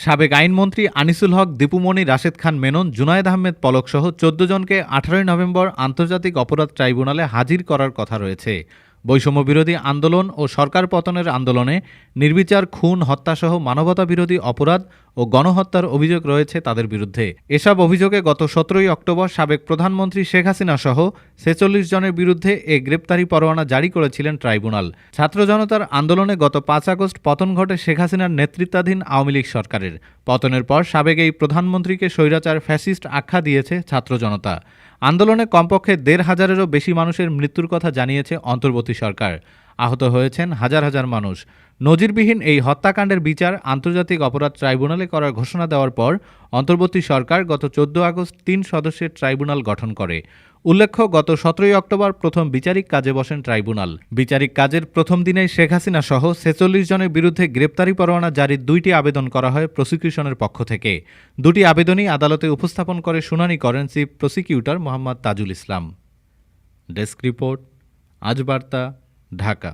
সাবেক আইনমন্ত্রী আনিসুল হক, দীপুমণি, রাশেদ খান মেনন, জুনায়েদ আহমেদ পলকসহ ১৪ জনকে ১৮ নভেম্বর আন্তর্জাতিক অপরাধ ট্রাইব্যুনালে হাজির করার কথা রয়েছে। বৈষম্যবিরোধী আন্দোলন ও সরকার পতনের আন্দোলনে নির্বিচার খুন, হত্যাসহ মানবতাবিরোধী অপরাধ ও গণহত্যার অভিযোগ রয়েছে তাদের বিরুদ্ধে। এসব অভিযোগে গত ১৭ অক্টোবর সাবেক প্রধানমন্ত্রী শেখ হাসিনা সহ ৪৬ জনের বিরুদ্ধে এ গ্রেপ্তারি পরোয়ানা জারি করেছিলেন ট্রাইব্যুনাল। ছাত্র জনতার আন্দোলনে গত ৫ আগস্ট পতন ঘটে শেখ হাসিনার নেতৃত্বাধীন আওয়ামী লীগ সরকারের। পতনের পর সাবেক এই প্রধানমন্ত্রীকে স্বৈরাচার ফ্যাসিস্ট আখ্যা দিয়েছে ছাত্র জনতা। আন্দোলনে কমপক্ষে ১৫০০-এরও বেশি মানুষের মৃত্যুর কথা জানিয়েছে অন্তর্বর্তী সরকার। আহত হয়েছেন হাজার হাজার মানুষ। নজিরবিহীন এই হত্যাকাণ্ডের বিচার আন্তর্জাতিক অপরাধ ট্রাইব্যুনালে করার ঘোষণা দেওয়ার পর অন্তর্বর্তী সরকার গত ১৪ আগস্ট ৩ সদস্যের ট্রাইব্যুনাল গঠন করে। উল্লেখ্য, গত ১৭ অক্টোবর প্রথম বিচারিক কাজে বসেন ট্রাইব্যুনাল। বিচারিক কাজের প্রথম দিনেই শেখ হাসিনা সহ ৪৬ জনের বিরুদ্ধে গ্রেপ্তারি পরোয়ানা জারির ২টি আবেদন করা হয় প্রসিকিউশনের পক্ষ থেকে। দুটি আবেদনই আদালতে উপস্থাপন করে শুনানি করেন chief prosecutor Mohammad Tajul Islam. Desk report, আজ বার্তা, ঢাকা।